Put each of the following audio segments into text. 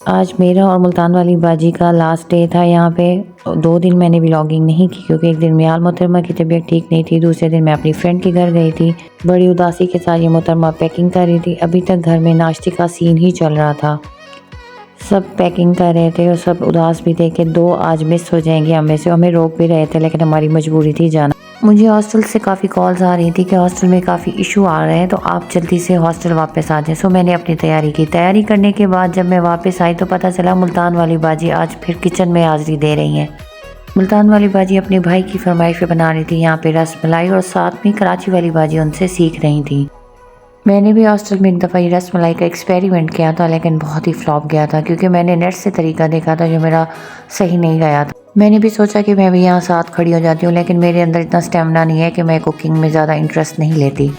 आज मेरा और मुल्तान वाली बाजी का लास्ट डे था यहाँ पे। 2 दिन मैंने व्लॉगिंग नहीं की क्योंकि एक दिन मियाल मोहतरमा की तबीयत ठीक नहीं थी, दूसरे दिन मैं अपनी फ्रेंड के घर गई थी। बड़ी उदासी के साथ ये मोहतरमा पैकिंग कर रही थी। अभी तक घर में नाश्ते का सीन ही चल रहा था, सब पैकिंग कर रहे थे और सब उदास भी थे कि 2 आज मिस हो जाएंगे हमें से। हमें रोक भी रहे थे लेकिन हमारी मजबूरी थी जाना। मुझे हॉस्टल से काफ़ी कॉल्स आ रही थी कि हॉस्टल में काफ़ी इशू आ रहे हैं तो आप जल्दी से हॉस्टल वापस आ जाएं। सो मैंने अपनी तैयारी की। तैयारी करने के बाद जब मैं वापस आई तो पता चला मुल्तान वाली बाजी आज फिर किचन में हाज़िरी दे रही हैं। मुल्तान वाली बाजी अपने भाई की फरमाइश पे बना रही थी यहाँ पे रस मलाई, और साथ में कराची वाली बाजी उनसे सीख रही थी। मैंने भी हॉस्टल में एक दफ़ा ये रस मलाई का एक्सपेरिमेंट किया था लेकिन बहुत ही फ्लॉप गया था क्योंकि मैंने नेट से तरीका देखा था जो मेरा सही नहीं गया था। मैंने भी सोचा कि मैं भी यहाँ साथ खड़ी हो जाती हूँ लेकिन मेरे अंदर इतना स्टेमिना नहीं है कि मैं कुकिंग में ज़्यादा इंटरेस्ट नहीं लेती।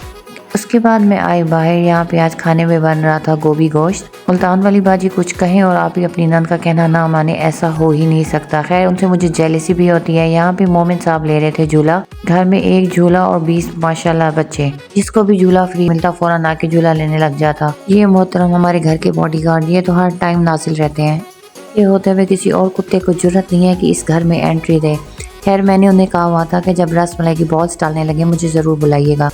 उसके बाद मैं आई बाहर। यहाँ पे आज खाने में बन रहा था गोभी गोश्त। मुल्तान वाली बाजी कुछ कहें और आप ही अपनी नंद का कहना ना माने, ऐसा हो ही नहीं सकता। खैर उनसे मुझे जेलसी भी होती है। यहाँ पे मोमिन साहब ले रहे थे झूला। घर में एक झूला और 20 माशाल्लाह बच्चे, जिसको भी झूला फ्री मिलता फौरन आके झूला लेने लग जाता। ये मोहतरम हमारे घर के बॉडीगार्ड, ये तो हर टाइम नाजिल रहते हैं। ये होते हुए किसी और कुत्ते को जरूरत नहीं है कि इस घर में एंट्री दे। खैर मैंने उन्हें कहा हुआ था कि जब रस मलाई की बॉल्स डालने लगे मुझे ज़रूर बुलाइएगा।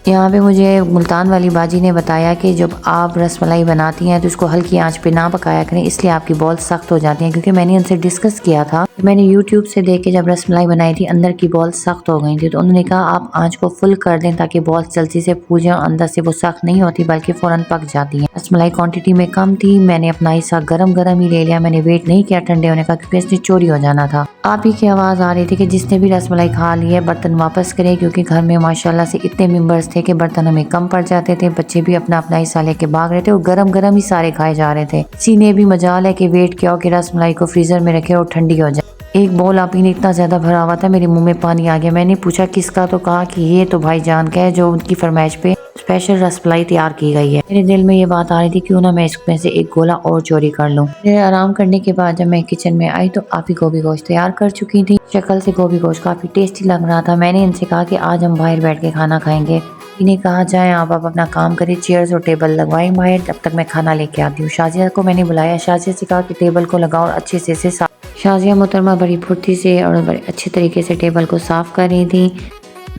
यहाँ पे मुझे मुल्तान वाली बाजी ने बताया कि जब आप रसमलाई बनाती हैं तो इसको हल्की आंच पे ना पकाया करें, इसलिए आपकी बॉल सख्त हो जाती हैं। क्योंकि मैंने उनसे डिस्कस किया था, मैंने यूट्यूब से देख के जब रसमलाई बनाई थी अंदर की बॉल सख्त हो गई थी, तो उन्होंने कहा आप आंच को फुल कर दें ताकि बॉल जल्दी से फूल जाए। अंदर से वो सख्त नहीं होती बल्कि फ़ौरन पक जाती हैं। रसमलाई क्वान्टिटी में कम थी, मैंने अपना हिस्सा गरम गरम ही ले लिया। मैंने वेट नहीं किया ठंडे होने का क्योंकि इससे चोरी हो जाना था। आप ही की आवाज़ आ रही थी कि जिसने भी रसमलाई खा ली है बर्तन वापस करे, क्योंकि घर में माशाल्लाह से इतने मेंबर्स थे कि बर्तन हमें कम पड़ जाते थे। बच्चे भी अपना अपना हिस्सा लेके भाग रहे थे और गरम गरम ही सारे खाए जा रहे थे। किसी ने भी मजाल है कि वेट किया हो कि रसमलाई को फ्रीजर में रखे और ठंडी हो जाए। एक बोल आप ही ने इतना ज्यादा भरा हुआ था मेरे मुंह में पानी आ गया। मैंने पूछा किसका, तो कहा कि ये तो भाईजान का है जो उनकी फरमाइश पे स्पेशल रसमलाई तैयार की गई है। मेरे दिल में ये बात आ रही थी क्यों ना मैं इसमें से एक गोला और चोरी कर लूं। मेरे आराम करने के बाद जब मैं किचन में आई तो आप ही गोभी गोश्त तैयार कर चुकी थी। शक्ल से गोभी गोश्त काफी टेस्टी लग रहा था। मैंने इनसे कहा कि आज हम बाहर बैठ के खाना खाएंगे। इन्हें कहा जाए आप अपना काम करें, चेयर्स और टेबल लगवाएं बाहर, जब तक मैं खाना लेके आती हूँ। शाजिया को मैंने बुलाया, शाजिया से कहा कि टेबल को लगाओ और अच्छे से शाजिया मोहतरमा बड़ी फुर्ती से और बड़े अच्छे तरीके से टेबल को साफ कर रही थी।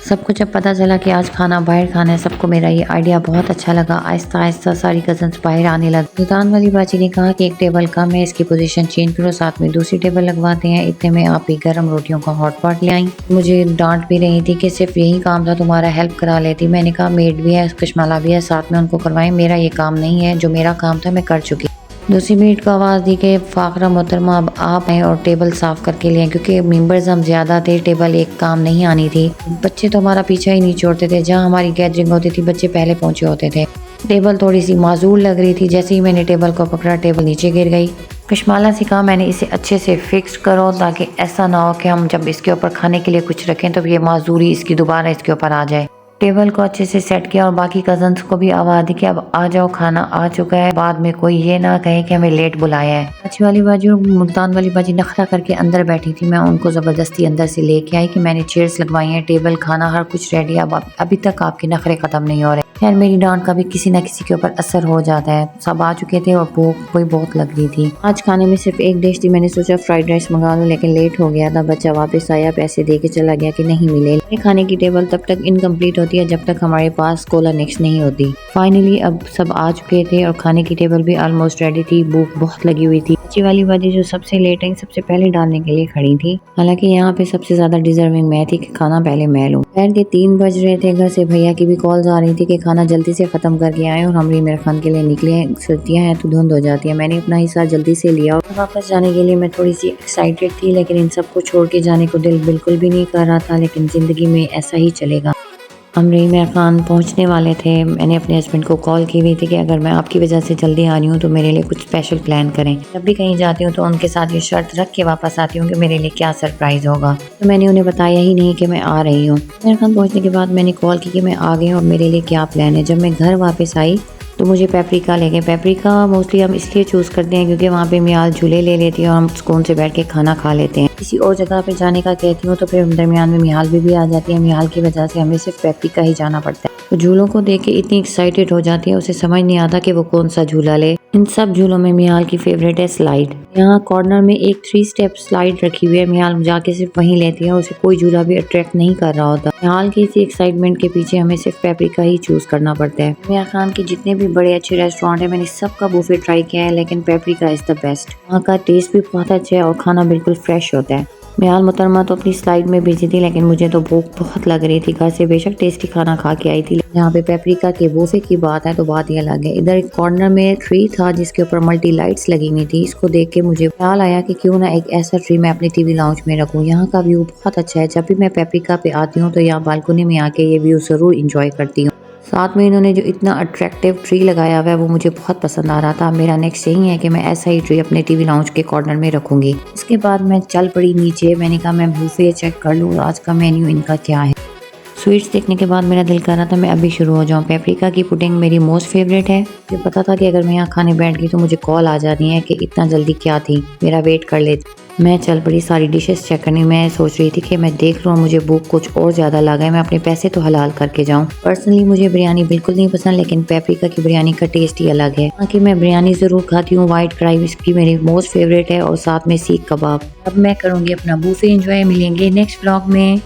सबको जब पता चला कि आज खाना बाहर खाना है, सबको मेरा ये आइडिया बहुत अच्छा लगा। आहिस्ता आहिस्ता सारी कजन्स बाहर आने लगी। सुल्तान वाली बाजी ने कहा कि एक टेबल कम है, इसकी पोजीशन चेंज करो, साथ में दूसरी टेबल लगवाते हैं। इतने में आप ही गर्म रोटियों का हॉट पॉट ले आई। मुझे डांट भी रही थी कि सिर्फ यही काम था, तुम्हारा हेल्प करा लेती। मैंने कहा मेड भी है, कश्माला भी है, साथ में उनको करवाएं। मेरा ये काम नहीं है, जो मेरा काम था मैं कर चुकी। दूसरी मिनट को आवाज़ दी कि फाकरा मोहतरमा अब आप आए और टेबल साफ़ करके लिए, क्योंकि मेंबर्स हम ज़्यादा थे, टेबल एक काम नहीं आनी थी। बच्चे तो हमारा पीछा ही नहीं छोड़ते थे। जहाँ हमारी गैदरिंग होती थी बच्चे पहले पहुँचे होते थे। टेबल थोड़ी सी माजूर लग रही थी। जैसे ही मैंने टेबल को पकड़ा टेबल नीचे गिर गई। कश्माला से कहा मैंने इसे अच्छे से फिक्स करो ताकि ऐसा ना हो कि हम जब इसके ऊपर खाने के लिए कुछ रखें तो ये माजूरी इसकी दोबारा इसके ऊपर आ जाए। टेबल को अच्छे से सेट किया और बाकी कजन्स को भी आवाज़ दी कि अब आ जाओ, खाना आ चुका है। बाद में कोई ये ना कहे कि हमें लेट बुलाया है। कराची वाली बाजी और मुल्तान वाली बाजी नखरा करके अंदर बैठी थी। मैं उनको ज़बरदस्ती अंदर से लेके आई कि मैंने चेयर्स लगवाई हैं, टेबल खाना हर कुछ रेडी। अब अभी तक आपके नखरे ख़त्म नहीं हो रहे। खैर मेरी डांट का भी किसी न किसी के ऊपर असर हो जाता है। सब आ चुके थे और भूख भी बहुत लग रही थी। आज खाने में सिर्फ एक डिश थी। मैंने सोचा फ्राइड राइस मंगा लूँ लेकिन लेट हो गया था। बच्चा वापस आया, पैसे दे के चला गया कि नहीं मिले। खाने की टेबल तब तक इनकम्प्लीट होती है जब तक हमारे पास कोला नेक्स्ट नहीं होती। फाइनली अब सब आ चुके थे और खाने की टेबल भी ऑलमोस्ट रेडी थी। भूख बहुत लगी हुई थी। बच्ची वाली बाजी जो सबसे लेट आई, सबसे पहले डालने के लिए खड़ी थी। हालांकि यहाँ पे सबसे ज्यादा डिजर्विंग मैं थी कि खाना पहले मैं लूँ। खैर के 3 बज रहे थे। घर से भैया की भी कॉल्स आ रही थी कि खाना जल्दी से खत्म करके आए और हम मेरे खान के लिए निकले। सर्दियाँ हैं तो धुंध हो जाती है। मैंने अपना हिस्सा जल्दी से लिया और वापस जाने के लिए मैं थोड़ी सी एक्साइटेड थी, लेकिन इन सबको छोड़ के जाने को दिल बिल्कुल भी नहीं कर रहा था। लेकिन जिंदगी में ऐसा ही चलेगा। अमरी मेरा खान पहुंचने वाले थे। मैंने अपने हस्बैंड को कॉल की हुई थी कि अगर मैं आपकी वजह से जल्दी आ रही हूँ तो मेरे लिए कुछ स्पेशल प्लान करें। जब भी कहीं जाती हूँ तो उनके साथ ये शर्त रख के वापस आती हूँ कि मेरे लिए क्या सरप्राइज़ होगा। तो मैंने उन्हें बताया ही नहीं कि मैं आ रही हूँ। मेरा खान पहुँचने के बाद मैंने कॉल की कि मैं आ गई हूँ और मेरे लिए क्या प्लान है। जब मैं घर वापस आई तो मुझे पेपरिका ले गए। पेपरिका मोस्टली हम इसलिए चूज़ करते हैं क्योंकि वहाँ पे मियाल झूले ले लेती है और हम सुकून से बैठ के खाना खा लेते हैं। किसी और जगह पे जाने का कहती हूँ तो फिर दरमियान में मियाल भी आ जाती है। मियाल की वजह से हमें सिर्फ पेपरिका ही जाना पड़ता है। वो झूलों को देख के इतनी एक्साइटेड हो जाती है, उसे समझ नहीं आता कि वो कौन सा झूला ले। इन सब झूलों में मियाल की फेवरेट है स्लाइड। यहाँ कॉर्नर में एक 3 स्टेप स्लाइड रखी हुई है, मियाल जाके सिर्फ वहीं लेती है, उसे कोई झूला भी अट्रैक्ट नहीं कर रहा होता। मियाल की इसी एक्साइटमेंट के पीछे हमें सिर्फ पेपरिका ही चूज करना पड़ता है। मियां खान के जितने भी बड़े अच्छे रेस्टोरेंट है, मैंने सबका बुफे ट्राई किया है, लेकिन पेपरिका इज द बेस्ट। वहाँ का टेस्ट भी बहुत अच्छा है और खाना बिल्कुल फ्रेश होता है। मियाल मोहतरमा तो अपनी स्लाइड में बिजी थी, लेकिन मुझे तो भूख बहुत लग रही थी। घर से बेशक टेस्टी खाना खा के आई थी, यहाँ पे पेपरिका के बुफे की बात है तो बात ही अलग है। इधर एक कॉर्नर में ट्री था जिसके ऊपर मल्टी लाइट्स लगी हुई थी। इसको देख के मुझे ख्याल आया कि क्यों ना एक ऐसा ट्री मैं अपनी टीवी लाउंज में रखूँ। यहाँ का व्यू बहुत अच्छा है। जब भी मैं पेपरिका पे आती हूँ तो यहाँ बालकनी में आके ये व्यू जरूर इंजॉय करती हूँ। साथ में इन्होंने जो इतना अट्रैक्टिव ट्री लगाया हुआ है वो मुझे बहुत पसंद आ रहा था। मेरा नेक्स्ट यही है कि मैं ऐसा ही ट्री अपने टीवी लाउंज के कॉर्नर में रखूंगी। इसके बाद मैं चल पड़ी नीचे। मैंने कहा मैं बुफे चेक कर लूँ आज का मेन्यू इनका क्या है। स्वीट्स देखने के बाद मेरा दिल कर रहा था मैं अभी शुरू हो जाऊं। पेपरिका की पुडिंग मेरी मोस्ट फेवरेट है। मुझे पता था कि अगर मैं यहाँ खाने बैठ गई तो मुझे कॉल आ जानी है कि इतना जल्दी क्या थी, मेरा वेट कर लेती। मैं चल पड़ी सारी डिशेस चेक करनी। मैं सोच रही थी कि मैं देख लूँ, मुझे भूख कुछ और ज़्यादा लगा है, मैं अपने पैसे तो हलाल करके जाऊँ। पर्सनली मुझे बिरयानी बिल्कुल नहीं पसंद, लेकिन पेपरिका की बिरयानी का टेस्ट ही अलग है। बाकी मैं बिरयानी ज़रूर खाती हूँ। वाइट कढ़ाई इसकी मेरी मोस्ट फेवरेट है और साथ में सीख कबाब। अब मैं करूँगी अपना बुफे एंजॉय। मिलेंगे नेक्स्ट व्लॉग में।